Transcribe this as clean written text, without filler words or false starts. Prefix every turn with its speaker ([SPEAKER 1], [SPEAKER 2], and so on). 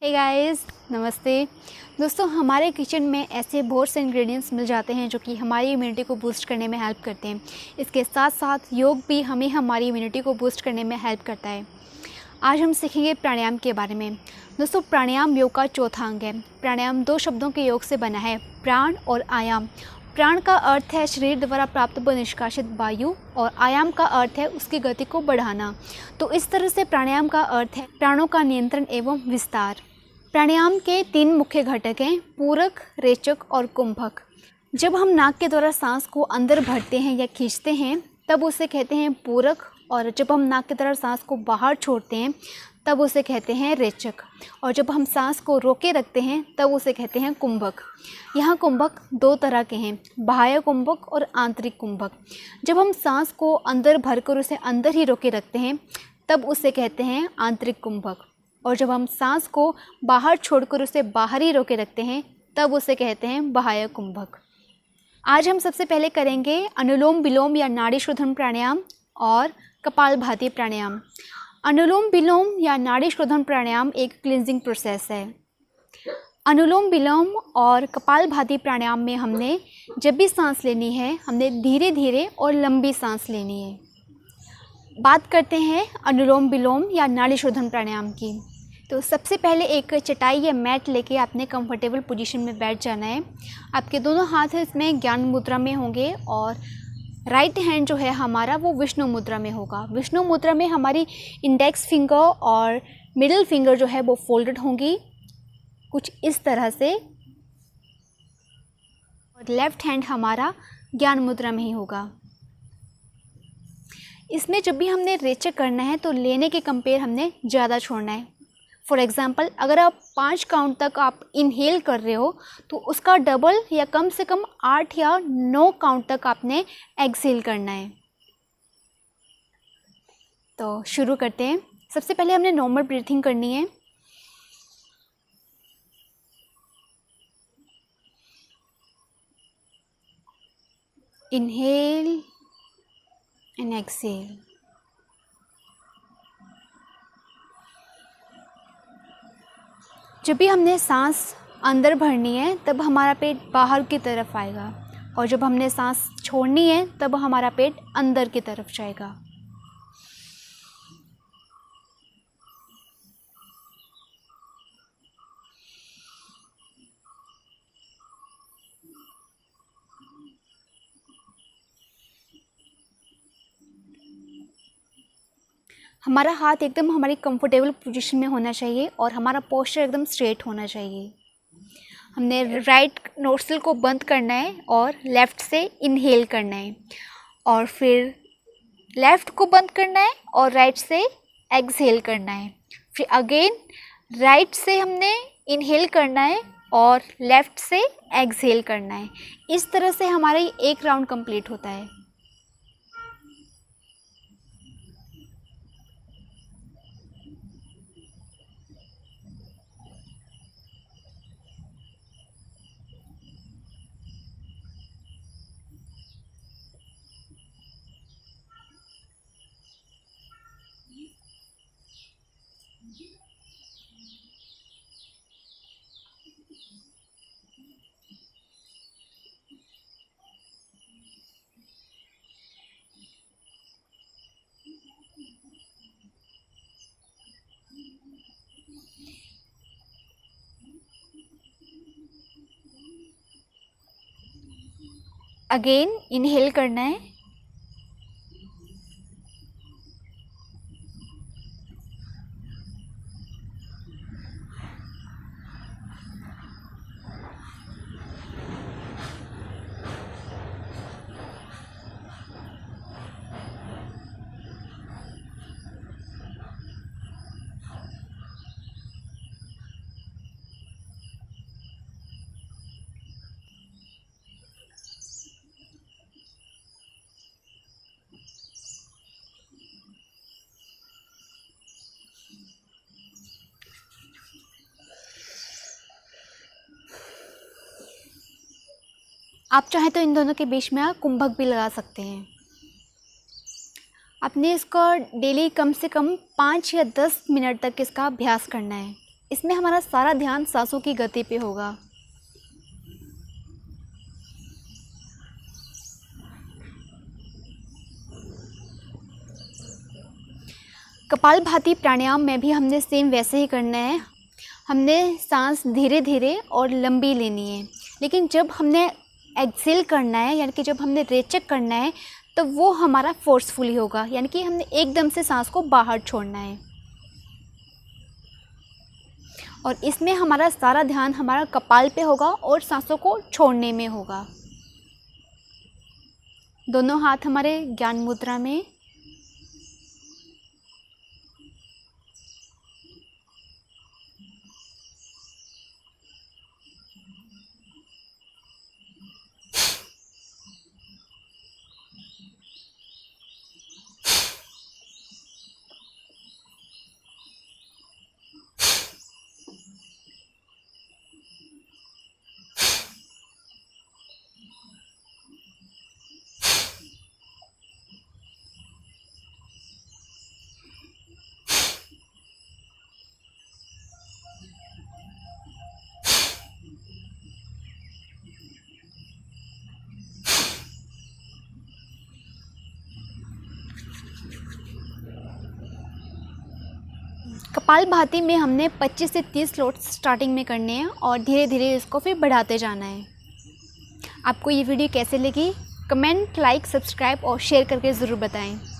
[SPEAKER 1] Hey guys, नमस्ते दोस्तों। हमारे किचन में ऐसे बहुत से इंग्रेडिएंट्स मिल जाते हैं जो कि हमारी इम्यूनिटी को बूस्ट करने में हेल्प करते हैं। इसके साथ साथ योग भी हमें हमारी इम्यूनिटी को बूस्ट करने में हेल्प करता है। आज हम सीखेंगे प्राणायाम के बारे में। दोस्तों, प्राणायाम योग का चौथा अंग है। प्राणायाम दो शब्दों के योग से बना है, प्राण और आयाम। प्राण का अर्थ है शरीर द्वारा प्राप्त व निष्कासित वायु और आयाम का अर्थ है उसकी गति को बढ़ाना। तो इस तरह से प्राणायाम का अर्थ है प्राणों का नियंत्रण एवं विस्तार। प्राणायाम के 3 मुख्य घटक हैं, पूरक, रेचक और कुंभक। जब हम नाक के द्वारा सांस को अंदर भरते हैं या खींचते हैं तब उसे कहते हैं पूरक, और जब हम नाक के द्वारा सांस को बाहर छोड़ते हैं तब उसे कहते हैं रेचक, और जब हम सांस को रोके रखते हैं तब उसे कहते हैं कुंभक। यहाँ कुंभक 2 तरह के हैं, बाह्य कुंभक और आंतरिक कुंभक। जब हम सांस को अंदर भरकर उसे अंदर ही रोके रखते हैं तब उसे कहते हैं आंतरिक कुंभक, और जब हम सांस को बाहर छोड़कर उसे बाहर ही रोके रखते हैं तब उसे कहते हैं बाह्य कुंभक। आज हम सबसे पहले करेंगे अनुलोम विलोम या नाड़ी शोधन प्राणायाम और कपालभाति प्राणायाम। अनुलोम विलोम या नाड़ी शोधन प्राणायाम एक क्लींजिंग प्रोसेस है। अनुलोम विलोम और कपालभाति प्राणायाम में हमने जब भी सांस लेनी है हमने धीरे धीरे और लंबी सांस लेनी है। बात करते हैं अनुलोम विलोम या नाड़ी शोधन प्राणायाम की। तो सबसे पहले एक चटाई या मैट लेके आपने कंफर्टेबल पोजीशन में बैठ जाना है। आपके दोनों हाथ इसमें ज्ञान मुद्रा में होंगे और राइट हैंड जो है हमारा वो विष्णु मुद्रा में होगा। विष्णु मुद्रा में हमारी इंडेक्स फिंगर और मिडिल फिंगर जो है वो फोल्डेड होंगी कुछ इस तरह से, और लेफ्ट हैंड हमारा ज्ञान मुद्रा में ही होगा। इसमें जब भी हमने रेचक करना है तो लेने के कंपेयर हमने ज़्यादा छोड़ना है। फॉर एग्ज़ाम्पल, अगर आप 5 काउंट तक आप इनहेल कर रहे हो तो उसका डबल या कम से कम 8 या 9 काउंट तक आपने एक्सहेल करना है। तो शुरू करते हैं। सबसे पहले हमने नॉर्मल ब्रीथिंग करनी है। Inhale and exhale. जब भी हमने सांस अंदर भरनी है तब हमारा पेट बाहर की तरफ आएगा, और जब हमने सांस छोड़नी है तब हमारा पेट अंदर की तरफ जाएगा। हमारा हाथ एकदम हमारी कंफर्टेबल पोजीशन में होना चाहिए और हमारा पोस्चर एकदम स्ट्रेट होना चाहिए। हमने राइट नोस्ट्रिल को बंद करना है और लेफ़्ट से इनहेल करना है, और फिर लेफ़्ट को बंद करना है और राइट से एक्सहेल करना है। फिर अगेन राइट से हमने इनहेल करना है और लेफ़्ट से एक्सहेल करना है। इस तरह से हमारा एक राउंड कंप्लीट होता है। अगेन इनहेल करना है, आप चाहें तो इन दोनों के बीच में आप कुंभक भी लगा सकते हैं। आपने इसको डेली कम से कम 5 या 10 मिनट तक इसका अभ्यास करना है। इसमें हमारा सारा ध्यान सांसों की गति पे होगा। कपालभाति प्राणायाम में भी हमने सेम वैसे ही करना है। हमने सांस धीरे धीरे और लंबी लेनी है, लेकिन जब हमने एक्सेल करना है यानी कि जब हमने रेचक करना है तो वो हमारा फोर्सफुली होगा, यानी कि हमने एकदम से सांस को बाहर छोड़ना है। और इसमें हमारा सारा ध्यान हमारा कपाल पे होगा और सांसों को छोड़ने में होगा। दोनों हाथ हमारे ज्ञान मुद्रा में। कपालभाति में हमने 25 से 30 फ्लोट्स स्टार्टिंग में करने हैं और धीरे धीरे इसको फिर बढ़ाते जाना है। आपको ये वीडियो कैसे लगी? कमेंट, लाइक, सब्सक्राइब और शेयर करके ज़रूर बताएं।